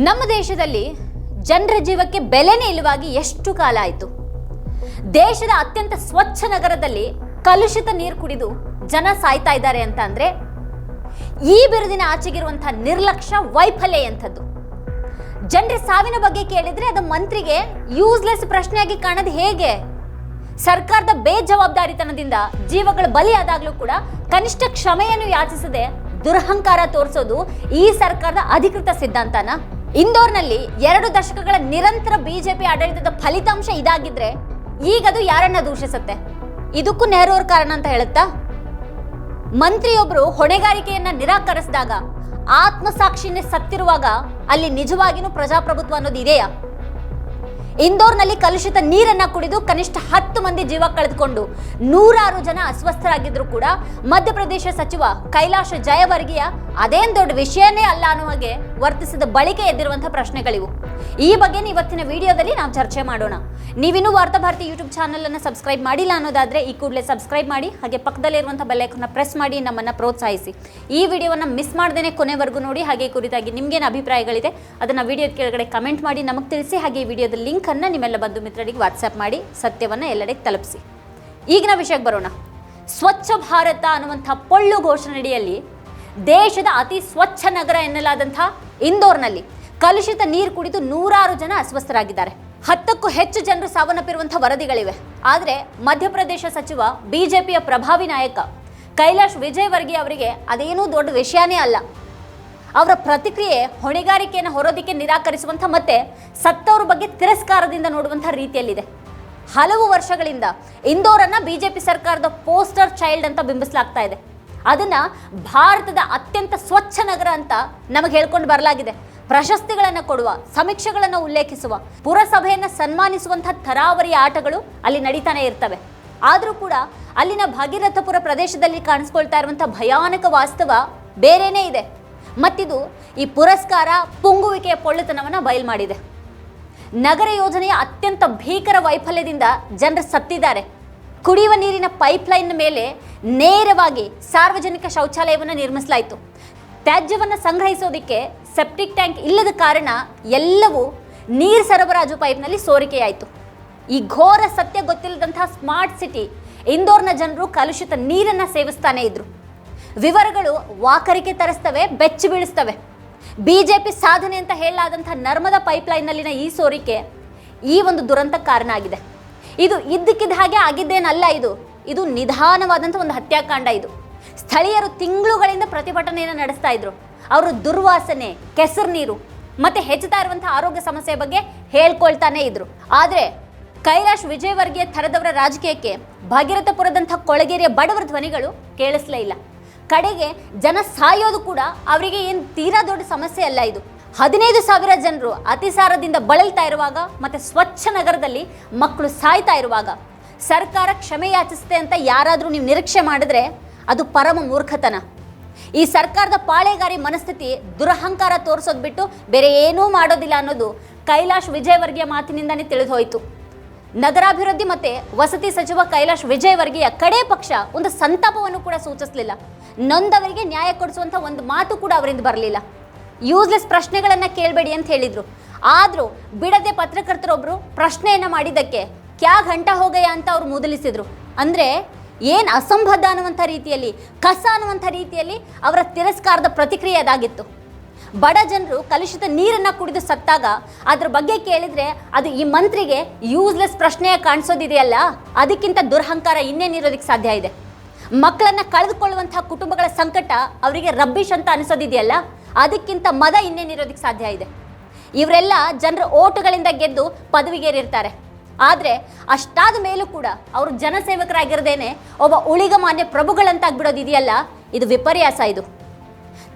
ನಮ್ಮ ದೇಶದಲ್ಲಿ ಜನರ ಜೀವಕ್ಕೆ ಬೆಲೆನೇ ಇಲ್ಲವಾಗಿ ಎಷ್ಟು ಕಾಲ ಆಯಿತು. ದೇಶದ ಅತ್ಯಂತ ಸ್ವಚ್ಛ ನಗರದಲ್ಲಿ ಕಲುಷಿತ ನೀರು ಕುಡಿದು ಜನ ಸಾಯ್ತಾ ಇದ್ದಾರೆ ಅಂತ ಅಂದ್ರೆ ಈ ಬಿರುದಿನ ಆಚೆಗಿರುವಂತಹ ನಿರ್ಲಕ್ಷ್ಯ ವೈಫಲ್ಯ ಎಂಥದ್ದು. ಜನರ ಸಾವಿನ ಬಗ್ಗೆ ಕೇಳಿದ್ರೆ ಅದು ಮಂತ್ರಿಗೆ ಯೂಸ್ಲೆಸ್ ಪ್ರಶ್ನೆಯಾಗಿ ಕಾಣೋದು ಹೇಗೆ? ಸರ್ಕಾರದ ಬೇಜವಾಬ್ದಾರಿತನದಿಂದ ಜೀವಗಳು ಬಲಿಯಾದಾಗಲೂ ಕೂಡ ಕನಿಷ್ಠ ಕ್ಷಮೆಯನ್ನು ಯಾಚಿಸದೆ ದುರಹಂಕಾರ ತೋರಿಸೋದು ಈ ಸರ್ಕಾರದ ಅಧಿಕೃತ ಸಿದ್ಧಾಂತನ? ಇಂದೋರ್ನಲ್ಲಿ 2 ದಶಕಗಳ ನಿರಂತರ ಬಿಜೆಪಿ ಆಡಳಿತದ ಫಲಿತಾಂಶ ಇದಾಗಿದ್ರೆ ಈಗದು ಯಾರನ್ನ ದೂಷಿಸುತ್ತೆ? ಇದಕ್ಕೂ ನೆಹರು ಅವ್ರ ಕಾರಣ ಅಂತ ಹೇಳುತ್ತಾ? ಮಂತ್ರಿಯೊಬ್ಬರು ಹೊಣೆಗಾರಿಕೆಯನ್ನ ನಿರಾಕರಿಸಿದಾಗ ಆತ್ಮಸಾಕ್ಷಿನೇ ಸತ್ತಿರುವಾಗ ಅಲ್ಲಿ ನಿಜವಾಗಿಯೂ ಪ್ರಜಾಪ್ರಭುತ್ವ ಅನ್ನೋದು ಇದೆಯಾ? ಇಂದೋರ್ನಲ್ಲಿ ಕಲುಷಿತ ನೀರನ್ನ ಕುಡಿದು ಕನಿಷ್ಠ 10 ಮಂದಿ ಜೀವ ಕಳೆದುಕೊಂಡು 106 ಜನ ಅಸ್ವಸ್ಥರಾಗಿದ್ರು ಕೂಡ ಮಧ್ಯಪ್ರದೇಶ ಸಚಿವ ಕೈಲಾಶ್ ಜಯವರ್ಗಿಯ ಅದೇನ್ ದೊಡ್ಡ ವಿಷಯನೇ ಅಲ್ಲ ಅನ್ನೋ ಹಾಗೆ ವರ್ತಿಸಿದ ಬಳಿಕೆ ಎದ್ದಿರುವಂತಹ ಪ್ರಶ್ನೆಗಳಿವು. ಈ ಬಗ್ಗೆ ಇವತ್ತಿನ ವಿಡಿಯೋದಲ್ಲಿ ನಾವು ಚರ್ಚೆ ಮಾಡೋಣ. ನೀವಿನ್ನೂ ವಾರ್ತಾಭಾರತಿ ಯೂಟ್ಯೂಬ್ ಚಾನಲ್ ಅನ್ನು ಸಬ್ಸ್ಕ್ರೈಬ್ ಮಾಡಿಲ್ಲ ಅನ್ನೋದಾದ್ರೆ ಈ ಕೂಡಲೇ ಸಬ್ಸ್ಕ್ರೈಬ್ ಮಾಡಿ, ಹಾಗೆ ಪಕ್ಕದಲ್ಲಿರುವಂತಹ ಬೆಲ್ ಐಕಾನ್ ಪ್ರೆಸ್ ಮಾಡಿ ನಮ್ಮನ್ನ ಪ್ರೋತ್ಸಾಹಿಸಿ. ಈ ವಿಡಿಯೋವನ್ನ ಮಿಸ್ ಮಾಡದೇನೆ ಕೊನೆವರೆಗೂ ನೋಡಿ. ಹಾಗೆ ಕುರಿತಾಗಿ ನಿಮ್ಗೇನು ಅಭಿಪ್ರಾಯಗಳಿದೆ ಅದನ್ನ ವಿಡಿಯೋದ ಕೆಳಗಡೆ ಕಮೆಂಟ್ ಮಾಡಿ ನಮಗೆ ತಿಳಿಸಿ. ಹಾಗೆ ಈ ವಿಡಿಯೋದ ಲಿಂಕ್ ಅನ್ನ ನಿಮ್ಮೆಲ್ಲ ಬಂಧು ಮಿತ್ರರಿಗೆ ವಾಟ್ಸ್ಆಪ್ ಮಾಡಿ ಸತ್ಯವನ್ನ ಎಲ್ಲೆಡೆಗೆ ತಲುಪಿಸಿ. ಈಗಿನ ವಿಷಯಕ್ಕೆ ಬರೋಣ. ಸ್ವಚ್ಛ ಭಾರತ ಅನ್ನುವಂತಹ ಪೊಳ್ಳು ಘೋಷಣೆಯಡಿಯಲ್ಲಿ ದೇಶದ ಅತಿ ಸ್ವಚ್ಛ ನಗರ ಎನ್ನಲಾದಂತಹ ಇಂದೋರ್ನಲ್ಲಿ ಕಲುಷಿತ ನೀರು ಕುಡಿದು 106 ಜನ ಅಸ್ವಸ್ಥರಾಗಿದ್ದಾರೆ. 10ಕ್ಕೂ ಹೆಚ್ಚು ಜನರು ಸಾವನ್ನಪ್ಪಿರುವಂತಹ ವರದಿಗಳಿವೆ. ಆದರೆ ಮಧ್ಯಪ್ರದೇಶ ಸಚಿವ ಬಿಜೆಪಿಯ ಪ್ರಭಾವಿ ನಾಯಕ ಕೈಲಾಶ್ ವಿಜಯವರ್ಗಿಯ ಅವರಿಗೆ ಅದೇನೂ ದೊಡ್ಡ ವಿಷಯನೇ ಅಲ್ಲ. ಅವರ ಪ್ರತಿಕ್ರಿಯೆ ಹೊಣೆಗಾರಿಕೆಯನ್ನು ಹೊರೋದಕ್ಕೆ ನಿರಾಕರಿಸುವಂಥ ಮತ್ತೆ ಸತ್ತವರ ಬಗ್ಗೆ ತಿರಸ್ಕಾರದಿಂದ ನೋಡುವಂಥ ರೀತಿಯಲ್ಲಿದೆ. ಹಲವು ವರ್ಷಗಳಿಂದ ಇಂದೋರನ್ನ ಬಿಜೆಪಿ ಸರ್ಕಾರದ ಪೋಸ್ಟರ್ ಚೈಲ್ಡ್ ಅಂತ ಬಿಂಬಿಸಲಾಗ್ತಾ ಇದೆ. ಅದನ್ನ ಭಾರತದ ಅತ್ಯಂತ ಸ್ವಚ್ಛ ನಗರ ಅಂತ ನಮಗೆ ಹೇಳ್ಕೊಂಡು ಬರಲಾಗಿದೆ. ಪ್ರಶಸ್ತಿಗಳನ್ನು ಕೊಡುವ, ಸಮೀಕ್ಷೆಗಳನ್ನು ಉಲ್ಲೇಖಿಸುವ, ಪುರಸಭೆಯನ್ನು ಸನ್ಮಾನಿಸುವಂತಹ ತರಾವರಿ ಆಟಗಳು ಅಲ್ಲಿ ನಡೀತಾನೆ ಇರ್ತವೆ. ಆದರೂ ಕೂಡ ಅಲ್ಲಿನ ಭಾಗೀರಥಪುರ ಪ್ರದೇಶದಲ್ಲಿ ಕಾಣಿಸ್ಕೊಳ್ತಾ ಇರುವಂತಹ ಭಯಾನಕ ವಾಸ್ತವ ಬೇರೆನೇ ಇದೆ. ಮತ್ತಿದು ಈ ಪುರಸ್ಕಾರ ಪುಂಗುವಿಕೆಯ ಪೊಳ್ಳುತನವನ್ನು ಬಯಲು ಮಾಡಿದೆ. ನಗರ ಯೋಜನೆಯ ಅತ್ಯಂತ ಭೀಕರ ವೈಫಲ್ಯದಿಂದ ಜನರು ಸತ್ತಿದ್ದಾರೆ. ಕುಡಿಯುವ ನೀರಿನ ಪೈಪ್ಲೈನ್ ಮೇಲೆ ನೇರವಾಗಿ ಸಾರ್ವಜನಿಕ ಶೌಚಾಲಯವನ್ನು ನಿರ್ಮಿಸಲಾಯಿತು. ತ್ಯಾಜ್ಯವನ್ನು ಸಂಗ್ರಹಿಸೋದಕ್ಕೆ ಸೆಪ್ಟಿಕ್ ಟ್ಯಾಂಕ್ ಇಲ್ಲದ ಕಾರಣ ಎಲ್ಲವೂ ನೀರು ಸರಬರಾಜು ಪೈಪ್ನಲ್ಲಿ ಸೋರಿಕೆಯಾಯಿತು. ಈ ಘೋರ ಸತ್ಯ ಗೊತ್ತಿಲ್ಲದಂತಹ ಸ್ಮಾರ್ಟ್ ಸಿಟಿ ಇಂದೋರ್ನ ಜನರು ಕಲುಷಿತ ನೀರನ್ನು ಸೇವಿಸ್ತಾನೆ ಇದ್ರು. ವಿವರಗಳು ವಾಕರಿಕೆ ತರಿಸ್ತವೆ, ಬೆಚ್ಚಿ ಬೀಳಿಸ್ತವೆ. ಬಿಜೆಪಿ ಸಾಧನೆ ಅಂತ ಹೇಳಲಾದಂತಹ ನರ್ಮದಾ ಪೈಪ್ಲೈನ್ನಲ್ಲಿನ ಈ ಸೋರಿಕೆ ಈ ಒಂದು ದುರಂತ ಕಾರಣ ಆಗಿದೆ. ಇದು ಇದ್ದಕ್ಕಿದ್ದ ಹಾಗೆ ಆಗಿದ್ದೇನಲ್ಲ, ಇದು ನಿಧಾನವಾದಂಥ ಒಂದು ಹತ್ಯಾಕಾಂಡ. ಇದು ಸ್ಥಳೀಯರು ತಿಂಗಳುಗಳಿಂದ ಪ್ರತಿಭಟನೆಯನ್ನು ನಡೆಸ್ತಾ ಇದ್ರು. ಅವರು ದುರ್ವಾಸನೆ, ಕೆಸರು ನೀರು ಮತ್ತೆ ಹೆಚ್ಚುತ್ತಾ ಇರುವಂತಹ ಆರೋಗ್ಯ ಸಮಸ್ಯೆ ಬಗ್ಗೆ ಹೇಳ್ಕೊಳ್ತಾನೆ ಇದ್ರು. ಆದರೆ ಕೈಲಾಶ್ ವಿಜಯವರ್ಗಿಯ ಥರದವರ ರಾಜಕೀಯಕ್ಕೆ ಭಾಗೀರಥಪುರದಂಥ ಕೊಳಗೇರಿಯ ಬಡವರ ಧ್ವನಿಗಳು ಕೇಳಿಸ್ಲೇ ಇಲ್ಲ. ಕಡೆಗೆ ಜನ ಸಾಯೋದು ಕೂಡ ಅವರಿಗೆ ಏನು ತೀರಾ ದೊಡ್ಡ ಸಮಸ್ಯೆ ಅಲ್ಲ. ಇದು 15,000 ಜನರು ಅತಿಸಾರದಿಂದ ಬಳಲ್ತಾ ಇರುವಾಗ ಮತ್ತೆ ಸ್ವಚ್ಛ ನಗರದಲ್ಲಿ ಮಕ್ಕಳು ಸಾಯ್ತಾ ಇರುವಾಗ ಸರ್ಕಾರ ಕ್ಷಮೆ ಯಾಚಿಸುತ್ತೆ ಅಂತ ಯಾರಾದರೂ ನೀವು ನಿರೀಕ್ಷೆ ಮಾಡಿದ್ರೆ ಅದು ಪರಮ ಮೂರ್ಖತನ. ಈ ಸರ್ಕಾರದ ಪಾಳೆಗಾರಿ ಮನಸ್ಥಿತಿ ದುರಹಂಕಾರ ತೋರಿಸೋದು ಬಿಟ್ಟು ಬೇರೆ ಏನೂ ಮಾಡೋದಿಲ್ಲ ಅನ್ನೋದು ಕೈಲಾಶ್ ವಿಜಯವರ್ಗಿಯ ಮಾತಿನಿಂದನೇ ತಿಳಿದು ಹೋಯಿತು. ನಗರಾಭಿವೃದ್ಧಿ ಮತ್ತೆ ವಸತಿ ಸಚಿವ ಕೈಲಾಶ್ ವಿಜಯವರ್ಗಿಯ ಕಡೆ ಪಕ್ಷ ಒಂದು ಸಂತಾಪವನ್ನು ಕೂಡ ಸೂಚಿಸಲಿಲ್ಲ. ನೊಂದವರಿಗೆ ನ್ಯಾಯ ಕೊಡಿಸುವಂಥ ಒಂದು ಮಾತು ಕೂಡ ಅವರಿಂದ ಬರಲಿಲ್ಲ. ಯೂಸ್ಲೆಸ್ ಪ್ರಶ್ನೆಗಳನ್ನು ಕೇಳಬೇಡಿ ಅಂತ ಹೇಳಿದ್ರು. ಆದರೂ ಬಿಡದೆ ಪತ್ರಕರ್ತರೊಬ್ಬರು ಪ್ರಶ್ನೆಯನ್ನು ಮಾಡಿದ್ದಕ್ಕೆ ಕ್ಯಾ ಘಂಟಾ ಹೋಗಯ್ಯ ಅಂತ ಅವ್ರು ಮೂದಲಿಸಿದ್ರು. ಅಂದರೆ ಏನು ಅಸಂಬದ್ಧ ಅನ್ನುವಂಥ ರೀತಿಯಲ್ಲಿ, ಕಸ ಅನ್ನುವಂಥ ರೀತಿಯಲ್ಲಿ ಅವರ ತಿರಸ್ಕಾರದ ಪ್ರತಿಕ್ರಿಯೆ ಅದಾಗಿತ್ತು. ಬಡ ಜನರು ಕಲುಷಿತ ನೀರನ್ನು ಕುಡಿದು ಸತ್ತಾಗ ಅದ್ರ ಬಗ್ಗೆ ಕೇಳಿದರೆ ಅದು ಈ ಮಂತ್ರಿಗೆ ಯೂಸ್ಲೆಸ್ ಪ್ರಶ್ನೆಯ ಕಾಣಿಸೋದಿದೆಯಲ್ಲ, ಅದಕ್ಕಿಂತ ದುರಹಂಕಾರ ಇನ್ನೇನಿರೋದಕ್ಕೆ ಸಾಧ್ಯ ಇದೆ. ಮಕ್ಕಳನ್ನು ಕಳೆದುಕೊಳ್ಳುವಂತಹ ಕುಟುಂಬಗಳ ಸಂಕಟ ಅವರಿಗೆ ರಬ್ಬಿಶ್ ಅಂತ ಅನಿಸೋದಿದೆಯಲ್ಲ, ಅದಕ್ಕಿಂತ ಮದ ಇನ್ನೇನಿರೋದಕ್ಕೆ ಸಾಧ್ಯ ಇದೆ. ಇವರೆಲ್ಲ ಜನರ ಓಟುಗಳಿಂದ ಗೆದ್ದು ಪದವಿಗೇರಿರ್ತಾರೆ. ಆದರೆ ಅಷ್ಟಾದ ಮೇಲೂ ಕೂಡ ಅವರು ಜನಸೇವಕರಾಗಿರದೇನೆ ಒಬ್ಬ ಉಳಿಗಮಾನ್ಯ ಪ್ರಭುಗಳಂತಾಗ್ಬಿಡೋದಿದೆಯಲ್ಲ, ಇದು ವಿಪರ್ಯಾಸ. ಇದು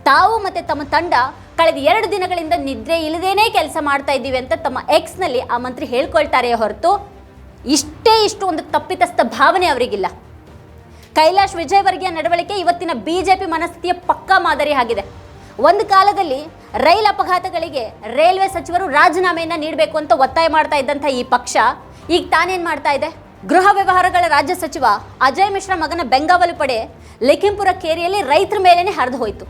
ತಾವು ಮತ್ತು ತಮ್ಮ ತಂಡ ಕಳೆದ 2 ದಿನಗಳಿಂದ ನಿದ್ರೆ ಇಲ್ಲದೇನೆ ಕೆಲಸ ಮಾಡ್ತಾ ಇದ್ದೀವಿ ಅಂತ ತಮ್ಮ ಎಕ್ಸ್ನಲ್ಲಿ ಆ ಮಂತ್ರಿ ಹೇಳ್ಕೊಳ್ತಾರೆ ಹೊರತು ಇಷ್ಟು ಒಂದು ತಪ್ಪಿತಸ್ಥ ಭಾವನೆ ಅವರಿಗಿಲ್ಲ. ಕೈಲಾಶ್ ವಿಜಯವರ್ಗಿಯ ನಡವಳಿಕೆ ಇವತ್ತಿನ ಬಿಜೆಪಿ ಮನಸ್ಥಿತಿಯ ಪಕ್ಕಾ ಮಾದರಿ ಆಗಿದೆ. ಒಂದು ಕಾಲದಲ್ಲಿ ರೈಲು ಅಪಘಾತಗಳಿಗೆ ರೈಲ್ವೆ ಸಚಿವರು ರಾಜೀನಾಮೆಯನ್ನು ನೀಡಬೇಕು ಅಂತ ಒತ್ತಾಯ ಮಾಡ್ತಾ ಇದ್ದಂಥ ಈ ಪಕ್ಷ ಈಗ ತಾನೇನು ಮಾಡ್ತಾ ಇದೆ? ಗೃಹ ವ್ಯವಹಾರಗಳ ರಾಜ್ಯ ಸಚಿವ ಅಜಯ್ ಮಿಶ್ರಾ ಮಗನ ಬೆಂಗಾವಲು ಪಡೆ ಲಖೀಂಪುರ ಕೇರಿಯಲ್ಲಿ ರೈತರ ಮೇಲೇನೆ ಹರಿದು ಹೋಯಿತು.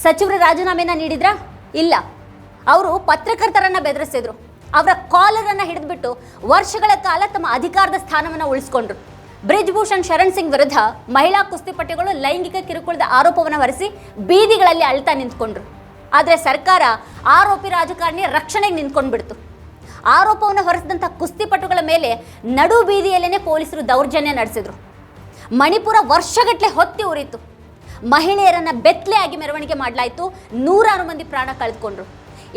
ಸಚಿವರು ರಾಜೀನಾಮೆಯನ್ನು ನೀಡಿದ್ರಾ? ಇಲ್ಲ. ಅವರು ಪತ್ರಕರ್ತರನ್ನ ಬೆದರಿಸಿದ್ರು, ಅವರ ಕಾಲರನ್ನ ಹಿಡಿದ್ಬಿಟ್ಟು ವರ್ಷಗಳ ಕಾಲ ತಮ್ಮ ಅಧಿಕಾರದ ಸ್ಥಾನವನ್ನು ಉಳಿಸ್ಕೊಂಡ್ರು. ಬ್ರಿಜ್ ಭೂಷಣ್ ಶರಣ್ ಸಿಂಗ್ ವಿರುದ್ಧ ಮಹಿಳಾ ಕುಸ್ತಿಪಟುಗಳು ಲೈಂಗಿಕ ಕಿರುಕುಳದ ಆರೋಪವನ್ನು ಹೊರಿಸಿ ಬೀದಿಗಳಲ್ಲಿ ಅಳ್ತಾ ನಿಂತ್ಕೊಂಡ್ರು. ಆದರೆ ಸರ್ಕಾರ ಆರೋಪಿ ರಾಜಕಾರಣಿ ರಕ್ಷಣೆಗೆ ನಿಂತ್ಕೊಂಡ್ಬಿಡ್ತು. ಆರೋಪವನ್ನು ಹೊರಿಸಿದಂಥ ಕುಸ್ತಿಪಟುಗಳ ಮೇಲೆ ನಡು ಬೀದಿಯಲ್ಲೇನೆ ಪೊಲೀಸರು ದೌರ್ಜನ್ಯ ನಡೆಸಿದ್ರು. ಮಣಿಪುರ ವರ್ಷಗಟ್ಟಲೆ ಹೊತ್ತಿ ಉರಿತು. ಮಹಿಳೆಯರನ್ನ ಬೆತ್ತಲೆಯಾಗಿ ಮೆರವಣಿಗೆ ಮಾಡಲಾಯಿತು. ನೂರಾರು ಮಂದಿ ಪ್ರಾಣ ಕಳೆದುಕೊಂಡ್ರು.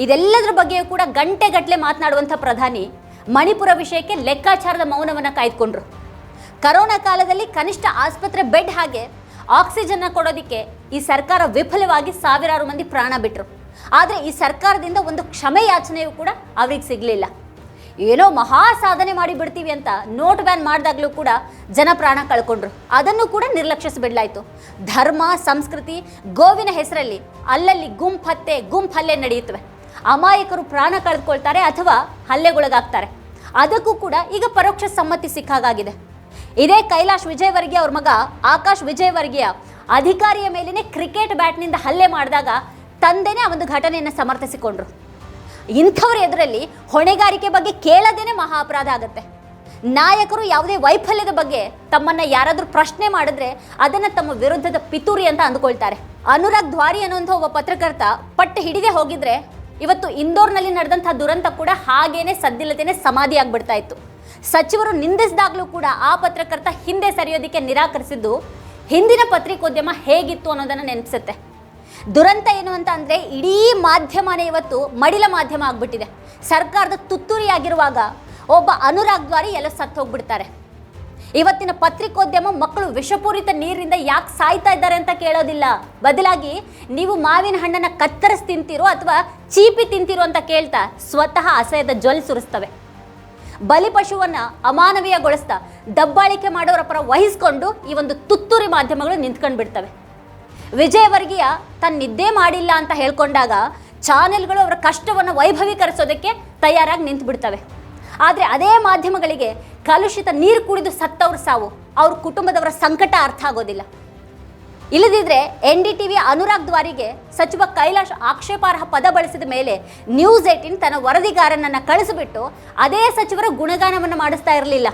ಇದೆಲ್ಲದರ ಬಗ್ಗೆಯೂ ಕೂಡ ಗಂಟೆಗಟ್ಟಲೆ ಮಾತನಾಡುವಂಥ ಪ್ರಧಾನಿ ಮಣಿಪುರ ವಿಷಯಕ್ಕೆ ಲೆಕ್ಕಾಚಾರದ ಮೌನವನ್ನು ಕಾಯ್ದುಕೊಂಡ್ರು. ಕರೋನಾ ಕಾಲದಲ್ಲಿ ಕನಿಷ್ಠ ಆಸ್ಪತ್ರೆ ಬೆಡ್ ಹಾಗೆ ಆಕ್ಸಿಜನ್ನ ಕೊಡೋದಕ್ಕೆ ಈ ಸರ್ಕಾರ ವಿಫಲವಾಗಿ ಸಾವಿರಾರು ಮಂದಿ ಪ್ರಾಣ ಬಿಟ್ಟರು. ಆದರೆ ಈ ಸರ್ಕಾರದಿಂದ ಒಂದು ಕ್ಷಮೆ ಯಾಚನೆಯೂ ಕೂಡ ಅವ್ರಿಗೆ ಸಿಗಲಿಲ್ಲ. ಏನೋ ಮಹಾ ಸಾಧನೆ ಮಾಡಿ ಬಿಡ್ತೀವಿ ಅಂತ ನೋಟ್ ಬ್ಯಾನ್ ಮಾಡಿದಾಗಲೂ ಕೂಡ ಜನ ಪ್ರಾಣ ಕಳ್ಕೊಂಡ್ರು. ಅದನ್ನು ಕೂಡ ನಿರ್ಲಕ್ಷಿಸಿಬಿಡ್ಲಾಯಿತು. ಧರ್ಮ, ಸಂಸ್ಕೃತಿ, ಗೋವಿನ ಹೆಸರಲ್ಲಿ ಅಲ್ಲಲ್ಲಿ ಗುಂಪು ಹಲ್ಲೆ ನಡೆಯುತ್ತವೆ. ಅಮಾಯಕರು ಪ್ರಾಣ ಕಳೆದುಕೊಳ್ತಾರೆ ಅಥವಾ ಹಲ್ಲೆಗೊಳಗಾಗ್ತಾರೆ. ಅದಕ್ಕೂ ಕೂಡ ಈಗ ಪರೋಕ್ಷ ಸಮ್ಮತಿ ಸಿಕ್ಕಾಗಿದೆ. ಇದೇ ಕೈಲಾಶ್ ವಿಜಯವರ್ಗಿಯ ಅವ್ರ ಮಗ ಆಕಾಶ್ ವಿಜಯವರ್ಗಿಯ ಅಧಿಕಾರಿಯ ಮೇಲೇನೆ ಕ್ರಿಕೆಟ್ ಬ್ಯಾಟ್ನಿಂದ ಹಲ್ಲೆ ಮಾಡಿದಾಗ ತಂದೆನೇ ಆ ಒಂದು ಘಟನೆಯನ್ನು ಸಮರ್ಥಿಸಿಕೊಂಡ್ರು. ಇಂಥವ್ರ ಎದುರಲ್ಲಿ ಹೊಣೆಗಾರಿಕೆ ಬಗ್ಗೆ ಕೇಳದೇನೆ ಮಹಾ ಅಪರಾಧ ಆಗುತ್ತೆ. ನಾಯಕರು ಯಾವುದೇ ವೈಫಲ್ಯದ ಬಗ್ಗೆ ತಮ್ಮನ್ನ ಯಾರಾದರೂ ಪ್ರಶ್ನೆ ಮಾಡಿದ್ರೆ ಅದನ್ನ ತಮ್ಮ ವಿರುದ್ಧದ ಪಿತೂರಿ ಅಂತ ಅಂದುಕೊಳ್ತಾರೆ. ಅನುರಾಗ್ ದ್ವಾರಿ ಅನ್ನುವಂಥ ಒಬ್ಬ ಪತ್ರಕರ್ತ ಪಟ್ಟು ಹಿಡಿದೇ ಹೋಗಿದ್ರೆ ಇವತ್ತು ಇಂದೋರ್ನಲ್ಲಿ ನಡೆದಂತಹ ದುರಂತ ಕೂಡ ಹಾಗೇನೆ ಸದ್ದಿಲ್ಲದೇನೆ ಸಮಾಧಿ ಆಗ್ಬಿಡ್ತಾ ಇತ್ತು. ಸಚಿವರು ನಿಂದಿಸಿದಾಗಲೂ ಕೂಡ ಆ ಪತ್ರಕರ್ತ ಹಿಂದೆ ಸರಿಯೋದಕ್ಕೆ ನಿರಾಕರಿಸಿದ್ದು ಹಿಂದಿನ ಪತ್ರಿಕೋದ್ಯಮ ಹೇಗಿತ್ತು ಅನ್ನೋದನ್ನು ನೆನಪಿಸುತ್ತೆ. ದುರಂತ ಏನು ಅಂತ ಅಂದರೆ ಇಡೀ ಮಾಧ್ಯಮನೇ ಇವತ್ತು ಮಡಿಲ ಮಾಧ್ಯಮ ಆಗ್ಬಿಟ್ಟಿದೆ. ಸರ್ಕಾರದ ತುತ್ತೂರಿಯಾಗಿರುವಾಗ ಒಬ್ಬ ಅನುರಾಗ್ ದ್ವಾರಿ ಎಲ್ಲ ಸತ್ತು ಹೋಗ್ಬಿಡ್ತಾರೆ. ಇವತ್ತಿನ ಪತ್ರಿಕೋದ್ಯಮ ಮಕ್ಕಳು ವಿಷಪೂರಿತ ನೀರಿನಿಂದ ಯಾಕೆ ಸಾಯ್ತಾ ಇದ್ದಾರೆ ಅಂತ ಕೇಳೋದಿಲ್ಲ. ಬದಲಾಗಿ ನೀವು ಮಾವಿನ ಹಣ್ಣನ್ನು ಕತ್ತರಿಸಿ ತಿಂತೀರೋ ಅಥವಾ ಚೀಪಿ ತಿಂತೀರೋ ಅಂತ ಕೇಳ್ತಾ ಸ್ವತಃ ಅಸಹ್ಯದ ಜೊಲ್ ಸುರಿಸ್ತವೆ. ಬಲಿಪಶುವನ್ನ ಅಮಾನವೀಯಗೊಳಿಸ್ತಾ ದಬ್ಬಾಳಿಕೆ ಮಾಡೋರ ಪರ ವಹಿಸ್ಕೊಂಡು ಈ ಒಂದು ತುತ್ತೂರಿ ಮಾಧ್ಯಮಗಳು ನಿಂತ್ಕೊಂಡು ಬಿಡ್ತವೆ. ವಿಜಯವರ್ಗಿಯ ತನ್ನ ನಿದ್ದೆ ಮಾಡಿಲ್ಲ ಅಂತ ಹೇಳ್ಕೊಂಡಾಗ ಚಾನೆಲ್ಗಳು ಅವರ ಕಷ್ಟವನ್ನು ವೈಭವೀಕರಿಸೋದಕ್ಕೆ ತಯಾರಾಗಿ ನಿಂತು ಬಿಡ್ತವೆ. ಆದರೆ ಅದೇ ಮಾಧ್ಯಮಗಳಿಗೆ ಕಲುಷಿತ ನೀರು ಕುಡಿದು ಸತ್ತವ್ರ ಸಾವು, ಅವ್ರ ಕುಟುಂಬದವರ ಸಂಕಟ ಅರ್ಥ ಆಗೋದಿಲ್ಲ. ಇಲ್ಲದಿದ್ರೆ NDTV ಅನುರಾಗ್ ದ್ವಾರಿಗೆ ಸಚಿವ ಕೈಲಾಶ್ ಆಕ್ಷೇಪಾರ್ಹ ಪದ ಬಳಸಿದ ಮೇಲೆ ನ್ಯೂಸ್ 18 ತನ್ನ ವರದಿಗಾರನನ್ನು ಕಳಿಸಿಬಿಟ್ಟು ಅದೇ ಸಚಿವರ ಗುಣಗಾನವನ್ನು ಮಾಡಿಸ್ತಾ ಇರಲಿಲ್ಲ.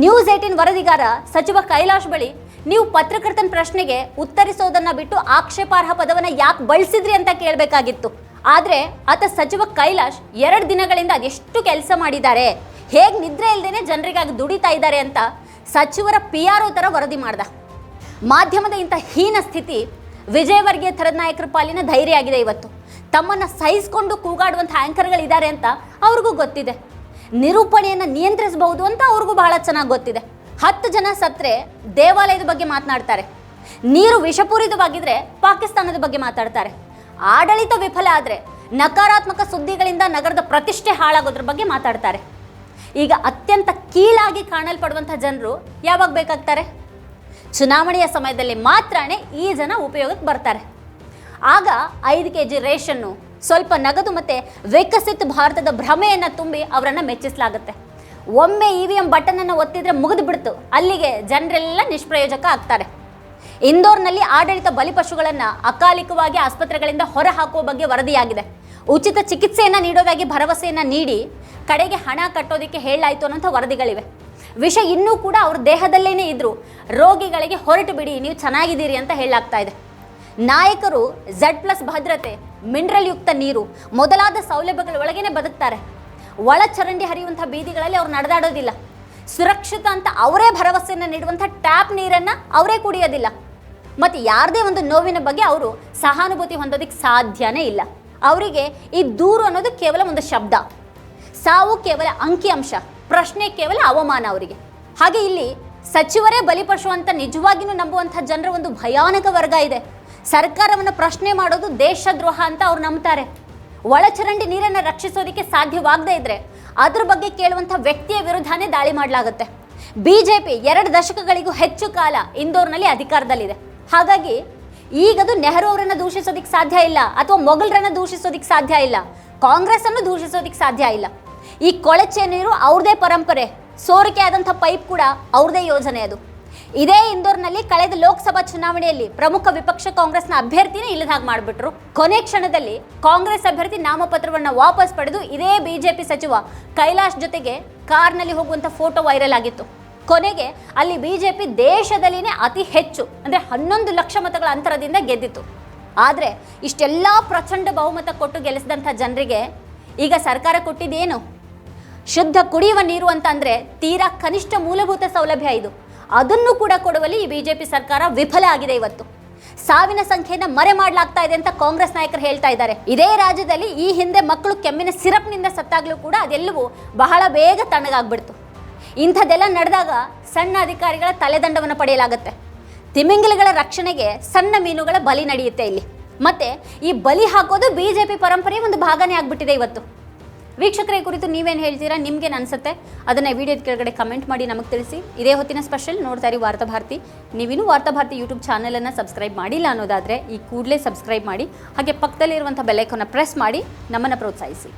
ನ್ಯೂಸ್ 18 ವರದಿಗಾರ ಸಚಿವ ಕೈಲಾಶ್ ಬಳಿ ನೀವು ಪತ್ರಕರ್ತನ ಪ್ರಶ್ನೆಗೆ ಉತ್ತರಿಸೋದನ್ನ ಬಿಟ್ಟು ಆಕ್ಷೇಪಾರ್ಹ ಪದವನ್ನು ಯಾಕೆ ಬಳಸಿದ್ರಿ ಅಂತ ಕೇಳಬೇಕಾಗಿತ್ತು. ಆದರೆ ಆತ ಸಚಿವ ಕೈಲಾಶ್ 2 ದಿನಗಳಿಂದ ಅದೆಷ್ಟು ಕೆಲಸ ಮಾಡಿದ್ದಾರೆ, ಹೇಗೆ ನಿದ್ರೆ ಇಲ್ಲದೇನೆ ಜನರಿಗಾಗಿ ದುಡಿತಾ ಇದ್ದಾರೆ ಅಂತ ಸಚಿವರ PRO ಥರ ವರದಿ ಮಾಡ್ದ. ಮಾಧ್ಯಮದ ಇಂಥ ಹೀನ ಸ್ಥಿತಿ ವಿಜಯವರ್ಗಿಯ ಥರದ ನಾಯಕರ ಪಾಲಿನ ಧೈರ್ಯ ಆಗಿದೆ. ಇವತ್ತು ತಮ್ಮನ್ನು ಸಹಿಸಿಕೊಂಡು ಕೂಗಾಡುವಂಥ ಆ್ಯಂಕರ್ಗಳಿದ್ದಾರೆ ಅಂತ ಅವ್ರಿಗೂ ಗೊತ್ತಿದೆ. ನಿರೂಪಣೆಯನ್ನು ನಿಯಂತ್ರಿಸಬಹುದು ಅಂತ ಅವ್ರಿಗೂ ಬಹಳ ಚೆನ್ನಾಗಿ ಗೊತ್ತಿದೆ. 10 ಜನ ಸತ್ರೆ ದೇವಾಲಯದ ಬಗ್ಗೆ ಮಾತನಾಡ್ತಾರೆ, ನೀರು ವಿಷಪೂರಿತವಾಗಿದ್ರೆ ಪಾಕಿಸ್ತಾನದ ಬಗ್ಗೆ ಮಾತಾಡ್ತಾರೆ. ಆಡಳಿತ ವಿಫಲ ಆದರೆ ನಕಾರಾತ್ಮಕ ಸುದ್ದಿಗಳಿಂದ ನಗರದ ಪ್ರತಿಷ್ಠೆ ಹಾಳಾಗೋದ್ರ ಬಗ್ಗೆ ಮಾತಾಡ್ತಾರೆ. ಈಗ ಅತ್ಯಂತ ಕೀಳಾಗಿ ಕಾಣಲ್ಪಡುವಂಥ ಜನರು ಯಾವಾಗ ಬೇಕಾಗ್ತಾರೆ? ಚುನಾವಣೆಯ ಸಮಯದಲ್ಲಿ ಮಾತ್ರನೇ ಈ ಜನ ಉಪಯೋಗಕ್ಕೆ ಬರ್ತಾರೆ. ಆಗ 5 kg ರೇಷನ್ನು, ಸ್ವಲ್ಪ ನಗದು ಮತ್ತು ವಿಕಸಿತ ಭಾರತದ ಭ್ರಮೆಯನ್ನು ತುಂಬಿ ಅವರನ್ನು ಮೆಚ್ಚಿಸಲಾಗುತ್ತೆ. ಒಮ್ಮೆ EVM ಬಟನನ್ನು ಒತ್ತಿದ್ರೆ ಮುಗಿದು ಬಿಡ್ತು, ಅಲ್ಲಿಗೆ ಜನರೆಲ್ಲ ನಿಷ್ಪ್ರಯೋಜಕ ಆಗ್ತಾರೆ. ಇಂದೋರ್ನಲ್ಲಿ ಆಡಳಿತ ಬಲಿಪಶುಗಳನ್ನು ಅಕಾಲಿಕವಾಗಿ ಆಸ್ಪತ್ರೆಗಳಿಂದ ಹೊರ ಹಾಕುವ ಬಗ್ಗೆ ವರದಿಯಾಗಿದೆ. ಉಚಿತ ಚಿಕಿತ್ಸೆಯನ್ನು ನೀಡೋದಾಗಿ ಭರವಸೆಯನ್ನು ನೀಡಿ ಕಡೆಗೆ ಹಣ ಕಟ್ಟೋದಕ್ಕೆ ಹೇಳಲಾಯಿತು ಅನ್ನೋಂಥ ವರದಿಗಳಿವೆ. ವಿಷ ಇನ್ನೂ ಕೂಡ ಅವ್ರ ದೇಹದಲ್ಲೇನೇ ಇದ್ದರೂ ರೋಗಿಗಳಿಗೆ ಹೊರಟು ಬಿಡಿ, ನೀವು ಚೆನ್ನಾಗಿದ್ದೀರಿ ಅಂತ ಹೇಳಲಾಗ್ತಾ ಇದೆ. ನಾಯಕರು Z+ ಭದ್ರತೆ, ಮಿನರಲ್ ಯುಕ್ತ ನೀರು ಮೊದಲಾದ ಸೌಲಭ್ಯಗಳ ಒಳಗೇನೆ ಬದುಕ್ತಾರೆ. ಒಳ ಚರಂಡಿ ಹರಿಯುವಂಥ ಬೀದಿಗಳಲ್ಲಿ ಅವ್ರು ನಡೆದಾಡೋದಿಲ್ಲ. ಸುರಕ್ಷಿತ ಅಂತ ಅವರೇ ಭರವಸೆಯನ್ನು ನೀಡುವಂಥ ಟ್ಯಾಪ್ ನೀರನ್ನು ಅವರೇ ಕುಡಿಯೋದಿಲ್ಲ. ಮತ್ತು ಯಾರದೇ ಒಂದು ನೋವಿನ ಬಗ್ಗೆ ಅವರು ಸಹಾನುಭೂತಿ ಹೊಂದೋದಕ್ಕೆ ಸಾಧ್ಯನೇ ಇಲ್ಲ. ಅವರಿಗೆ ಈ ದೂರು ಅನ್ನೋದು ಕೇವಲ ಒಂದು ಶಬ್ದ, ಸಾವು ಕೇವಲ ಅಂಕಿಅಂಶ, ಪ್ರಶ್ನೆ ಕೇವಲ ಅವಮಾನ ಅವರಿಗೆ. ಹಾಗೆ ಇಲ್ಲಿ ಸಚಿವರೇ ಬಲಿಪಶು ಅಂತ ನಿಜವಾಗಿಯೂ ನಂಬುವಂಥ ಜನರ ಒಂದು ಭಯಾನಕ ವರ್ಗ ಇದೆ. ಸರ್ಕಾರವನ್ನು ಪ್ರಶ್ನೆ ಮಾಡೋದು ದೇಶದ್ರೋಹ ಅಂತ ಅವ್ರು ನಂಬ್ತಾರೆ. ಒಳಚರಂಡಿ ನೀರನ್ನು ರಕ್ಷಿಸೋದಕ್ಕೆ ಸಾಧ್ಯವಾಗದೇ ಇದ್ರೆ ಅದ್ರ ಬಗ್ಗೆ ಕೇಳುವಂಥ ವ್ಯಕ್ತಿಯ ವಿರುದ್ಧನೇ ದಾಳಿ ಮಾಡಲಾಗುತ್ತೆ. BJP 2 ದಶಕಗಳಿಗೂ ಹೆಚ್ಚು ಕಾಲ ಇಂದೋರ್ನಲ್ಲಿ ಅಧಿಕಾರದಲ್ಲಿದೆ. ಹಾಗಾಗಿ ಈಗದು ನೆಹರು ಅವರನ್ನು ದೂಷಿಸೋದಕ್ಕೆ ಸಾಧ್ಯ ಇಲ್ಲ, ಅಥವಾ ಮೊಘಲರನ್ನು ದೂಷಿಸೋದಕ್ಕೆ ಸಾಧ್ಯ ಇಲ್ಲ, ಕಾಂಗ್ರೆಸ್ ಅನ್ನು ದೂಷಿಸೋದಕ್ಕೆ ಸಾಧ್ಯ ಇಲ್ಲ. ಈ ಕೊಳಚೆ ನೀರು ಅವ್ರದೇ ಪರಂಪರೆ, ಸೋರಿಕೆ ಆದಂಥ ಪೈಪ್ ಕೂಡ ಅವ್ರದೇ ಯೋಜನೆ. ಅದು ಇದೇ ಇಂದೋರ್ನಲ್ಲಿ ಕಳೆದ ಲೋಕಸಭಾ ಚುನಾವಣೆಯಲ್ಲಿ ಪ್ರಮುಖ ವಿಪಕ್ಷ ಕಾಂಗ್ರೆಸ್ನ ಅಭ್ಯರ್ಥಿನೇ ಇಲ್ಲದ ಹಾಗೆ ಮಾಡಿಬಿಟ್ರು. ಕೊನೆ ಕ್ಷಣದಲ್ಲಿ ಕಾಂಗ್ರೆಸ್ ಅಭ್ಯರ್ಥಿ ನಾಮಪತ್ರವನ್ನು ವಾಪಸ್ ಪಡೆದು ಇದೇ ಬಿಜೆಪಿ ಸಚಿವ ಕೈಲಾಶ್ ಜೊತೆಗೆ ಕಾರ್ನಲ್ಲಿ ಹೋಗುವಂಥ ಫೋಟೋ ವೈರಲ್ ಆಗಿತ್ತು. ಕೊನೆಗೆ ಅಲ್ಲಿ ಬಿಜೆಪಿ ದೇಶದಲ್ಲಿನೇ ಅತಿ ಹೆಚ್ಚು ಅಂದರೆ 11 ಲಕ್ಷ ಮತಗಳ ಅಂತರದಿಂದ ಗೆದ್ದಿತ್ತು. ಆದರೆ ಇಷ್ಟೆಲ್ಲ ಪ್ರಚಂಡ ಬಹುಮತ ಕೊಟ್ಟು ಗೆಲ್ಲಿಸಿದಂಥ ಜನರಿಗೆ ಈಗ ಸರ್ಕಾರ ಕೊಟ್ಟಿದ್ದೇನು? ಶುದ್ಧ ಕುಡಿಯುವ ನೀರು ಅಂತ ಅಂದರೆ ತೀರಾ ಕನಿಷ್ಠ ಮೂಲಭೂತ ಸೌಲಭ್ಯ ಇದು. ಅದನ್ನು ಕೂಡ ಕೊಡುವಲ್ಲಿ ಈ ಬಿಜೆಪಿ ಸರ್ಕಾರ ವಿಫಲ ಆಗಿದೆ. ಇವತ್ತು ಸಾವಿನ ಸಂಖ್ಯೆಯನ್ನು ಮರೆ ಮಾಡಲಾಗ್ತಾ ಇದೆ ಅಂತ ಕಾಂಗ್ರೆಸ್ ನಾಯಕರು ಹೇಳ್ತಾ ಇದ್ದಾರೆ. ಇದೇ ರಾಜ್ಯದಲ್ಲಿ ಈ ಹಿಂದೆ ಮಕ್ಕಳು ಕೆಮ್ಮಿನ ಸಿರಪ್ನಿಂದ ಸತ್ತಾಗ್ಲೂ ಕೂಡ ಅದೆಲ್ಲವೂ ಬಹಳ ಬೇಗ ತಣ್ಣಗಾಗ್ಬಿಡ್ತು. ಇಂಥದ್ದೆಲ್ಲ ನಡೆದಾಗ ಸಣ್ಣ ಅಧಿಕಾರಿಗಳ ತಲೆದಂಡವನ್ನು ಪಡೆಯಲಾಗುತ್ತೆ. ತಿಮಿಂಗಿಲಗಳ ರಕ್ಷಣೆಗೆ ಸಣ್ಣ ಮೀನುಗಳ ಬಲಿ ನಡೆಯುತ್ತೆ ಇಲ್ಲಿ. ಮತ್ತೆ ಈ ಬಲಿ ಹಾಕೋದು ಬಿಜೆಪಿ ಪರಂಪರೆಯ ಒಂದು ಭಾಗನೇ ಆಗ್ಬಿಟ್ಟಿದೆ ಇವತ್ತು. ವೀಕ್ಷಕರ ಕುರಿತು ನೀವೇನು ಹೇಳ್ತೀರಾ? ನಿಮ್ಗೇನು ಅನ್ಸುತ್ತೆ? ಅದನ್ನು ವಿಡಿಯೋದ ಕೆಳಗಡೆ ಕಮೆಂಟ್ ಮಾಡಿ ನಮಗೆ ತಿಳಿಸಿ. ಇದೇ ಹೊತ್ತಿನ ಸ್ಪೆಷಲ್ ನೋಡ್ತಾ ಇರಿ ವಾರ್ತಾಭಾರತಿ. ನೀವಿನ್ನೂ ವಾರ್ತಾಭಾರತಿ ಯೂಟ್ಯೂಬ್ ಚಾನಲನ್ನು ಸಬ್ಸ್ಕ್ರೈಬ್ ಮಾಡಿಲ್ಲ ಅನ್ನೋದಾದರೆ ಈ ಕೂಡಲೇ ಸಬ್ಸ್ಕ್ರೈಬ್ ಮಾಡಿ, ಹಾಗೆ ಪಕ್ಕದಲ್ಲಿರುವಂಥ ಬೆಲ್ ಐಕಾನ್ನ ಪ್ರೆಸ್ ಮಾಡಿ ನಮ್ಮನ್ನು ಪ್ರೋತ್ಸಾಹಿಸಿ.